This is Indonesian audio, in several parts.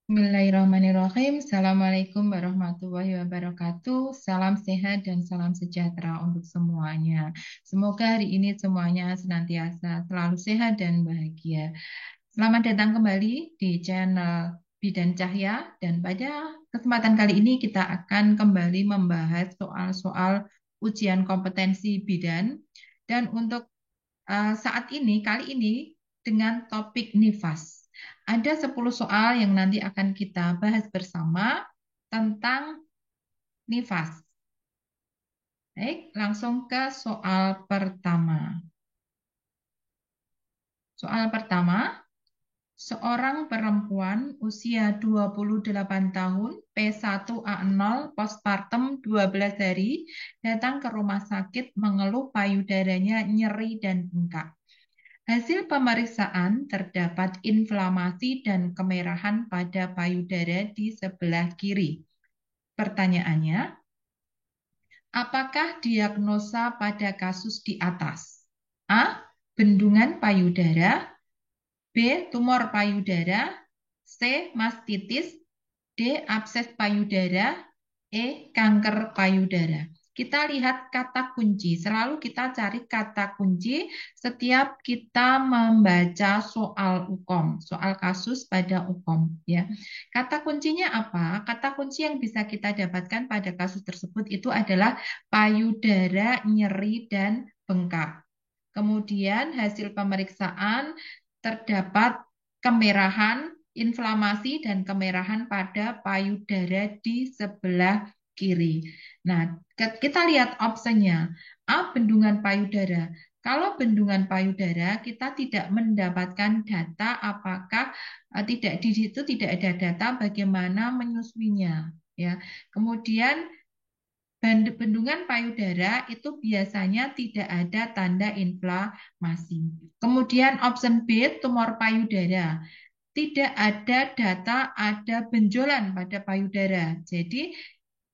Bismillahirrahmanirrahim. Assalamualaikum warahmatullahi wabarakatuh. Salam sehat dan salam sejahtera untuk semuanya. Semoga hari ini semuanya senantiasa selalu sehat dan bahagia. Selamat datang kembali di channel Bidan Cahya dan pada kesempatan kali ini kita akan kembali membahas soal-soal ujian kompetensi bidan dan untuk saat ini, kali ini dengan topik nifas. Ada 10 soal yang nanti akan kita bahas bersama tentang nifas. Baik, langsung ke soal pertama. Soal pertama, seorang perempuan usia 28 tahun, P1A0, postpartum 12 hari, datang ke rumah sakit mengeluh payudaranya nyeri dan bengkak. Hasil pemeriksaan terdapat inflamasi dan kemerahan pada payudara di sebelah kiri. Pertanyaannya, apakah diagnosa pada kasus di atas? A. Bendungan payudara. B. Tumor payudara. C. Mastitis. D. Abses payudara. E. Kanker payudara. Kita lihat kata kunci. Selalu kita cari kata kunci setiap kita membaca soal UKOM, soal kasus pada UKOM. Ya, kata kuncinya apa? Kata kunci yang bisa kita dapatkan pada kasus tersebut itu adalah payudara nyeri dan bengkak. Kemudian hasil pemeriksaan terdapat kemerahan, inflamasi dan kemerahan pada payudara di sebelah kiri. Nah, kita lihat opsinya. A. Bendungan payudara. Kalau bendungan payudara, kita tidak mendapatkan data apakah tidak di situ tidak ada data bagaimana menyusuinya. Ya, kemudian bendungan payudara itu biasanya tidak ada tanda inflamasi. Kemudian option B, tumor payudara. Tidak ada data ada benjolan pada payudara. Jadi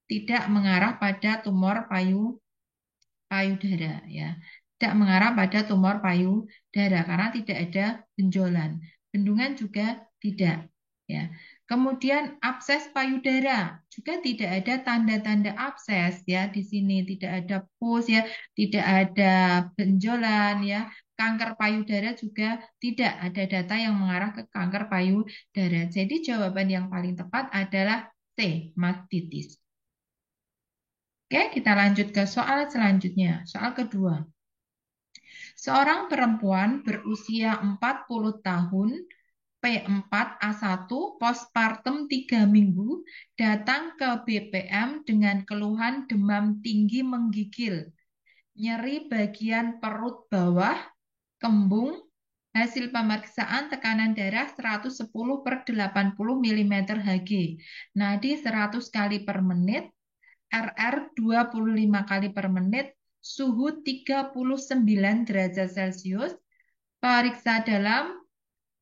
tidak mengarah pada tumor payudara ya. Tidak mengarah pada tumor payudara karena tidak ada benjolan. Bendungan juga tidak ya. Kemudian abses payudara juga tidak ada tanda-tanda abses ya di sini tidak ada pus ya, tidak ada benjolan ya. Kanker payudara juga tidak ada data yang mengarah ke kanker payudara. Jadi jawaban yang paling tepat adalah C, mastitis. Oke, kita lanjut ke soal selanjutnya. Soal kedua. Seorang perempuan berusia 40 tahun, P4A1, postpartum 3 minggu, datang ke BPM dengan keluhan demam tinggi menggigil, nyeri bagian perut bawah, kembung, hasil pemeriksaan tekanan darah 110 per 80 mm Hg, nadi 100 kali per menit, RR 25 kali per menit, suhu 39 derajat Celcius, periksa dalam,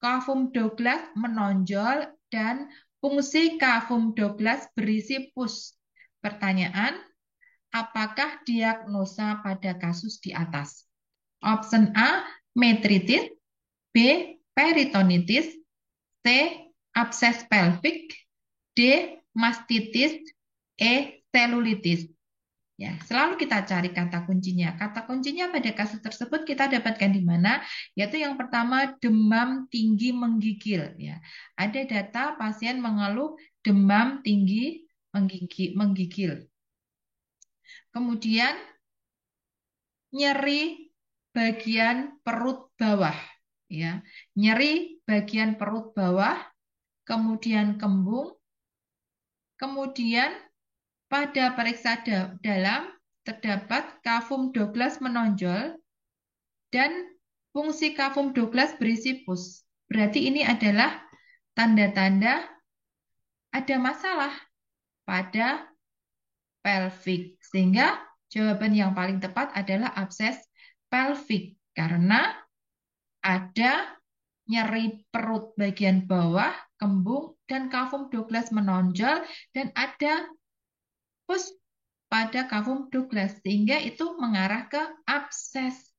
kafum Douglas menonjol, dan fungsi kafum Douglas berisi pus. Pertanyaan, apakah diagnosa pada kasus di atas? Option A, metritis. B, peritonitis. C, abses pelvik. D, mastitis. E, selulitis. Ya, selalu kita cari kata kuncinya. Kata kuncinya pada kasus tersebut kita dapatkan di mana? Yaitu yang pertama demam tinggi menggigil. Ya, ada data pasien mengeluh demam tinggi menggigil. Kemudian nyeri bagian perut bawah. Ya, nyeri bagian perut bawah. Kemudian kembung. Kemudian pada periksa dalam terdapat kafum Douglas menonjol dan fungsi kafum Douglas berisi pus. Berarti ini adalah tanda-tanda ada masalah pada pelvik. Sehingga jawaban yang paling tepat adalah abses pelvik karena ada nyeri perut bagian bawah, kembung, dan kafum Douglas menonjol dan ada pus pada kafum Douglas sehingga itu mengarah ke abses.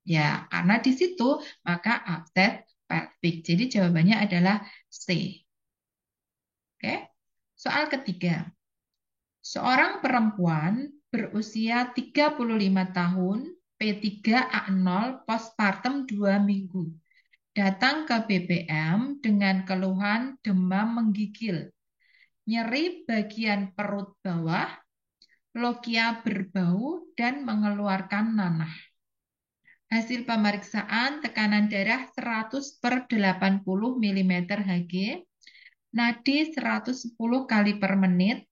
Ya, karena di situ maka abses pelvik. Jadi jawabannya adalah C. Oke. Soal ketiga. Seorang perempuan berusia 35 tahun, P3A0, postpartum 2 minggu, datang ke BPM dengan keluhan demam menggigil, nyeri bagian perut bawah, lokia berbau, dan mengeluarkan nanah. Hasil pemeriksaan tekanan darah 100/80 mm Hg, nadi 110 kali per menit,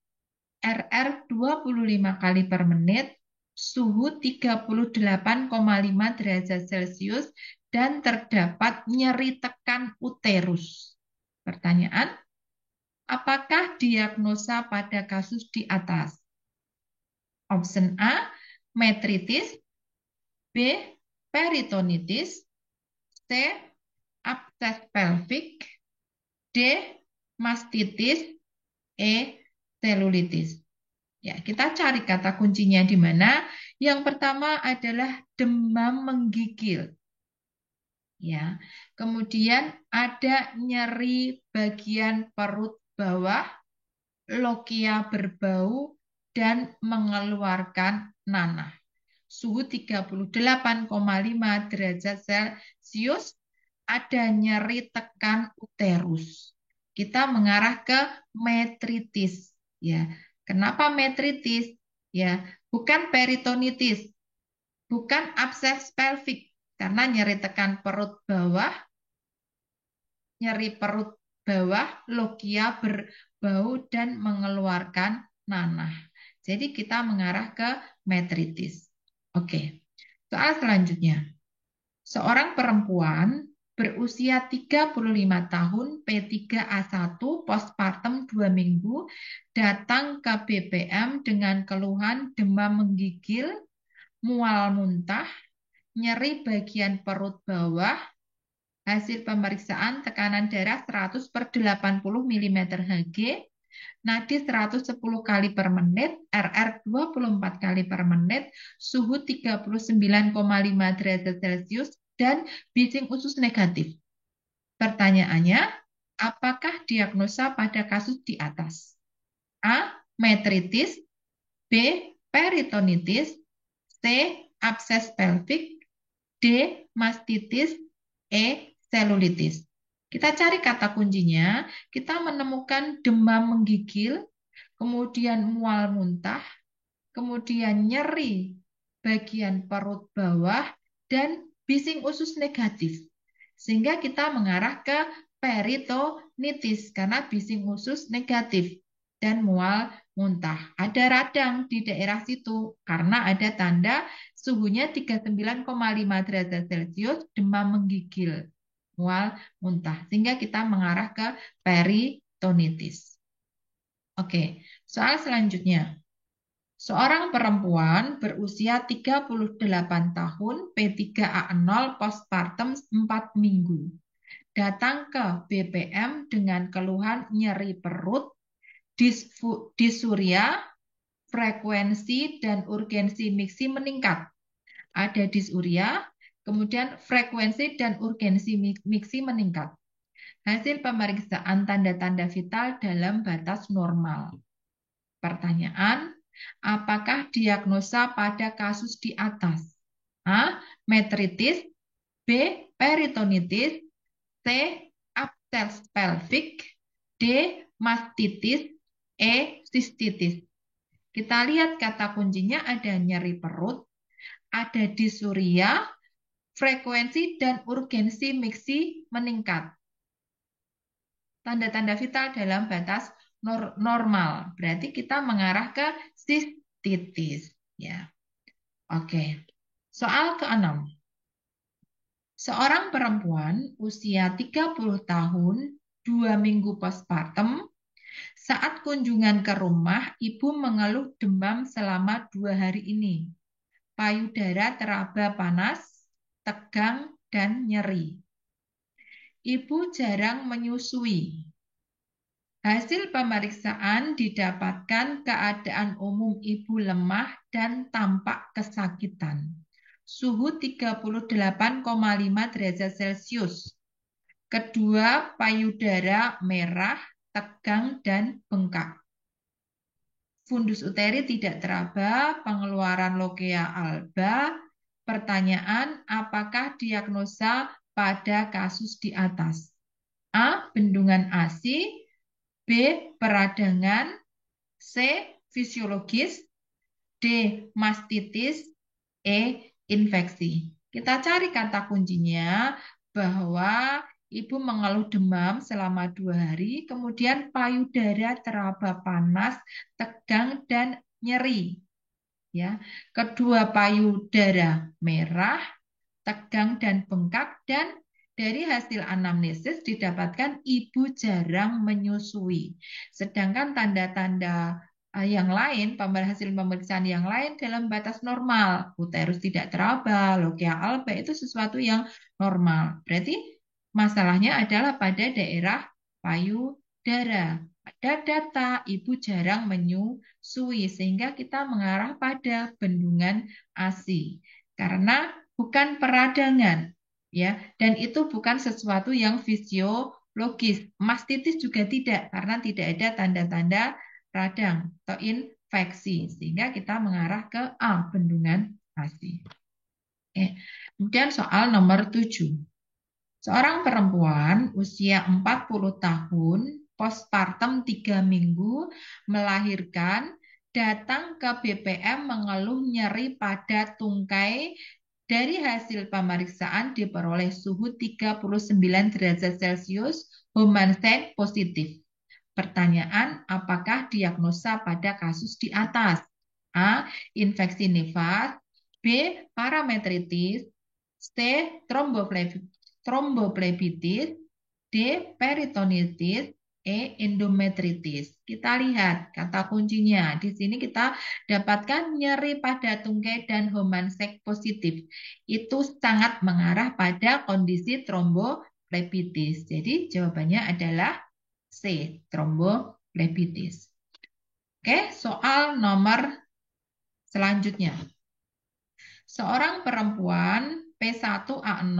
RR 25 kali per menit, suhu 38,5 derajat Celcius, dan terdapat nyeri tekan uterus. Pertanyaan, apakah diagnosa pada kasus di atas? Option A, metritis, B, peritonitis, C, abses pelvik, D, mastitis, E, selulitis. Ya, kita cari kata kuncinya di mana. Yang pertama adalah demam menggigil. Ya. Kemudian ada nyeri bagian perut bawah, lokia berbau, dan mengeluarkan nanah. Suhu 38,5 derajat Celcius, ada nyeri tekan uterus. Kita mengarah ke metritis. Ya, kenapa metritis? Ya, bukan peritonitis, bukan abses pelvik, karena nyeri tekan perut bawah, nyeri perut bawah, lokia berbau, dan mengeluarkan nanah. Jadi kita mengarah ke metritis. Oke, soal selanjutnya. Seorang perempuan berusia 35 tahun, P3A1, postpartum 2 minggu, datang ke BPM dengan keluhan demam menggigil, mual muntah, nyeri bagian perut bawah. Hasil pemeriksaan tekanan darah 100/80 mm Hg, nadi 110 kali per menit, RR 24 kali per menit, suhu 39,5 derajat Celcius, dan bising usus negatif. Pertanyaannya, apakah diagnosa pada kasus di atas? A, metritis, B, peritonitis, C, abses pelvik, D, mastitis, E, selulitis. Kita cari kata kuncinya, kita menemukan demam menggigil, kemudian mual muntah, kemudian nyeri bagian perut bawah, dan bising usus negatif. Sehingga kita mengarah ke peritonitis karena bising usus negatif dan mual muntah. Ada radang di daerah situ karena ada tanda suhunya 39,5 derajat Celcius, demam menggigil, mual muntah. Sehingga kita mengarah ke peritonitis. Oke, soal selanjutnya. Seorang perempuan berusia 38 tahun, P3A0, postpartum 4 minggu, datang ke BPM dengan keluhan nyeri perut, disuria, frekuensi dan urgensi miksi meningkat. Ada disuria, kemudian frekuensi dan urgensi miksi meningkat. Hasil pemeriksaan tanda-tanda vital dalam batas normal. Pertanyaan, apakah diagnosa pada kasus di atas? A, metritis, B, peritonitis, C, abses pelvik, D, mastitis, E, sistitis. Kita lihat kata kuncinya ada nyeri perut, ada disuria, frekuensi dan urgensi miksi meningkat. Tanda-tanda vital dalam batas normal. Berarti kita mengarah ke sistitis. Ya. Oke. Soal ke-6. Seorang perempuan usia 30 tahun, 2 minggu postpartum, saat kunjungan ke rumah, ibu mengeluh demam selama 2 hari ini. Payudara teraba panas, tegang, dan nyeri. Ibu jarang menyusui. Hasil pemeriksaan didapatkan keadaan umum ibu lemah dan tampak kesakitan. Suhu 38,5 derajat Celcius. Kedua payudara merah, tegang, dan bengkak. Fundus uteri tidak teraba, pengeluaran lokea alba. Pertanyaan, apakah diagnosa pada kasus di atas? A. Bendungan ASI, B. Peradangan, C. Fisiologis, D. Mastitis, E. Infeksi. Kita cari kata kuncinya bahwa ibu mengeluh demam selama 2 hari, kemudian payudara teraba panas, tegang, dan nyeri. Ya, kedua payudara merah, tegang dan bengkak, dan dari hasil anamnesis didapatkan ibu jarang menyusui. Sedangkan tanda-tanda yang lain, hasil pemeriksaan yang lain dalam batas normal. Uterus tidak teraba, lokia alba itu sesuatu yang normal. Berarti masalahnya adalah pada daerah payudara. Pada data ibu jarang menyusui sehingga kita mengarah pada bendungan ASI. Karena bukan peradangan, ya, dan itu bukan sesuatu yang fisiologis. Mastitis juga tidak, karena tidak ada tanda-tanda radang atau infeksi, sehingga kita mengarah ke A, bendungan ASI. Oke. Kemudian soal nomor 7. Seorang perempuan usia 40 tahun, postpartum 3 minggu, melahirkan, datang ke BPM mengeluh nyeri pada tungkai. Dari hasil pemeriksaan diperoleh suhu 39 derajat Celcius, Homans positif. Pertanyaan, apakah diagnosa pada kasus di atas? A. Infeksi nifas, B. Parametritis, C. Tromboplebitis, D. Peritonitis, E. Endometritis. Kita lihat kata kuncinya. Di sini kita dapatkan nyeri pada tungkai dan Homans positif. Itu sangat mengarah pada kondisi tromboplebitis. Jadi jawabannya adalah C. Tromboplebitis. Oke, soal nomor selanjutnya. Seorang perempuan P1A0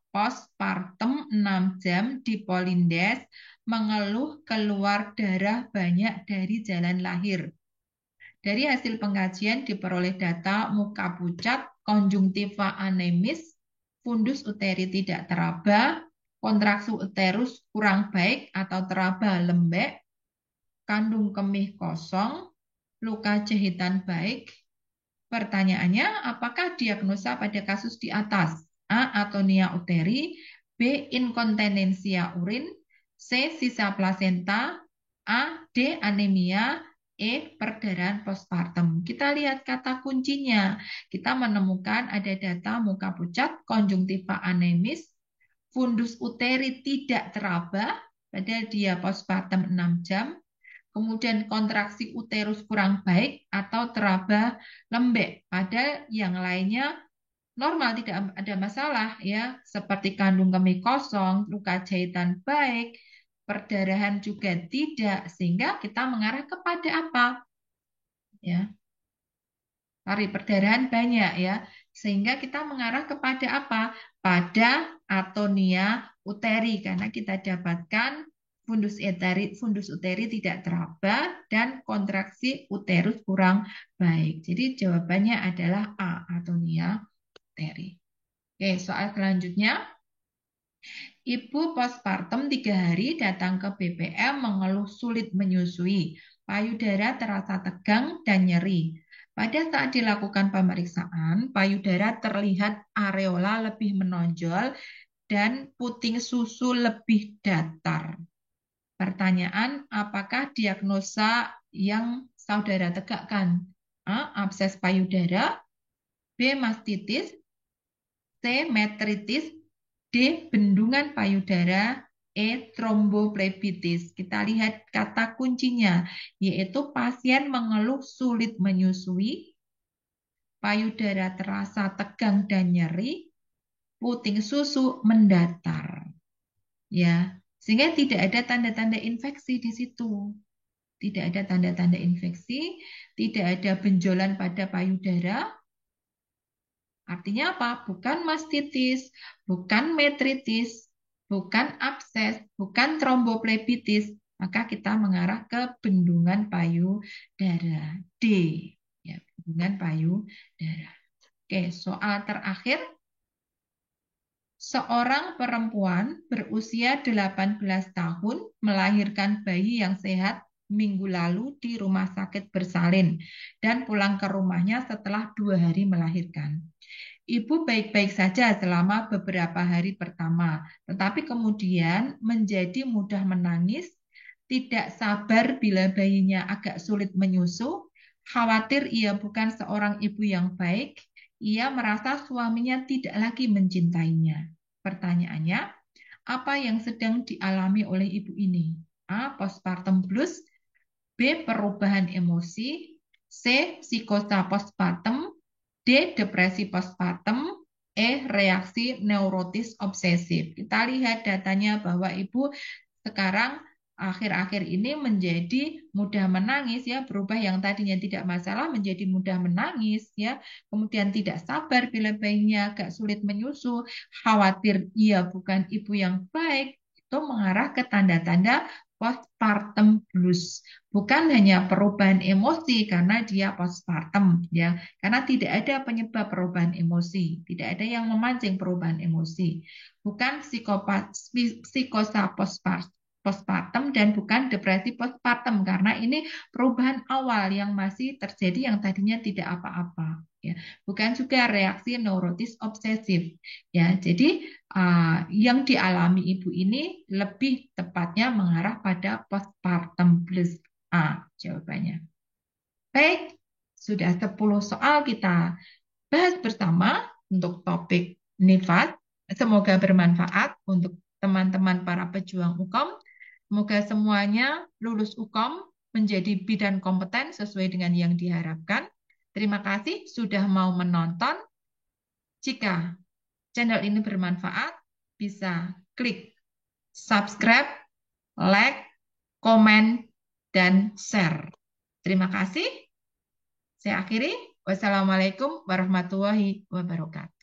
postpartum 6 jam di Polindes mengeluh keluar darah banyak dari jalan lahir. Dari hasil pengkajian diperoleh data muka pucat, konjungtiva anemis, fundus uteri tidak teraba, kontraksi uterus kurang baik atau teraba lembek, kandung kemih kosong, luka jahitan baik. Pertanyaannya, apakah diagnosa pada kasus di atas? A. Atonia uteri, B. Inkontinensia urin, C. Sisa plasenta, A. D. Anemia, E. Perdarahan postpartum. Kita lihat kata kuncinya. Kita menemukan ada data muka pucat, konjungtiva anemis, fundus uteri tidak teraba, padahal dia postpartum 6 jam, kemudian kontraksi uterus kurang baik atau teraba lembek. Pada yang lainnya normal, tidak ada masalah ya, seperti kandung kemih kosong, luka jahitan baik, perdarahan juga tidak, sehingga kita mengarah kepada apa? Ya, lari perdarahan banyak ya, sehingga kita mengarah kepada apa? Pada atonia uteri, karena kita dapatkan fundus uteri tidak teraba dan kontraksi uterus kurang baik. Jadi jawabannya adalah A, atonia uteri. Oke, soal selanjutnya. Ibu postpartum 3 hari datang ke BPM mengeluh sulit menyusui. Payudara terasa tegang dan nyeri. Pada saat dilakukan pemeriksaan, payudara terlihat areola lebih menonjol dan puting susu lebih datar. Pertanyaan, apakah diagnosa yang saudara tegakkan? A. Abses payudara, B. Mastitis, C. Metritis, D. Bendungan payudara, E. Tromboplebitis. Kita lihat kata kuncinya, yaitu pasien mengeluh sulit menyusui, payudara terasa tegang dan nyeri, puting susu mendatar. Ya, sehingga tidak ada tanda-tanda infeksi di situ. Tidak ada tanda-tanda infeksi, tidak ada benjolan pada payudara. Artinya apa? Bukan mastitis, bukan metritis, bukan abses, bukan tromboplebitis, maka kita mengarah ke bendungan payudara. D. Ya, bendungan payudara. Oke, soal terakhir. Seorang perempuan berusia 18 tahun melahirkan bayi yang sehat minggu lalu di rumah sakit bersalin dan pulang ke rumahnya setelah 2 hari melahirkan. Ibu baik-baik saja selama beberapa hari pertama, tetapi kemudian menjadi mudah menangis, tidak sabar bila bayinya agak sulit menyusu, khawatir ia bukan seorang ibu yang baik, ia merasa suaminya tidak lagi mencintainya. Pertanyaannya, apa yang sedang dialami oleh ibu ini? A. Postpartum blues, B. Perubahan emosi, C. Psikosa postpartum, D. Depresi postpartum, E. Reaksi neurotis obsesif. Kita lihat datanya bahwa ibu sekarang akhir-akhir ini menjadi mudah menangis ya, berubah yang tadinya tidak masalah menjadi mudah menangis ya, kemudian tidak sabar bila bayinya agak sulit menyusu, khawatir ia bukan ibu yang baik, itu mengarah ke tanda-tanda postpartum blues. Bukan hanya perubahan emosi karena dia postpartum ya, karena tidak ada penyebab perubahan emosi, tidak ada yang memancing perubahan emosi. Bukan psikosa postpartum dan bukan depresi postpartum karena ini perubahan awal yang masih terjadi yang tadinya tidak apa-apa ya, bukan juga reaksi neurotis obsesif ya. Jadi yang dialami ibu ini lebih tepatnya mengarah pada postpartum blues. A jawabannya. Baik, sudah 10 soal kita bahas bersama untuk topik nifas. Semoga bermanfaat untuk teman-teman para pejuang UKOM. Semoga semuanya lulus UKOM menjadi bidan kompeten sesuai dengan yang diharapkan. Terima kasih sudah mau menonton. Jika channel ini bermanfaat, bisa klik subscribe, like, komen, dan share. Terima kasih. Saya akhiri. Wassalamualaikum warahmatullahi wabarakatuh.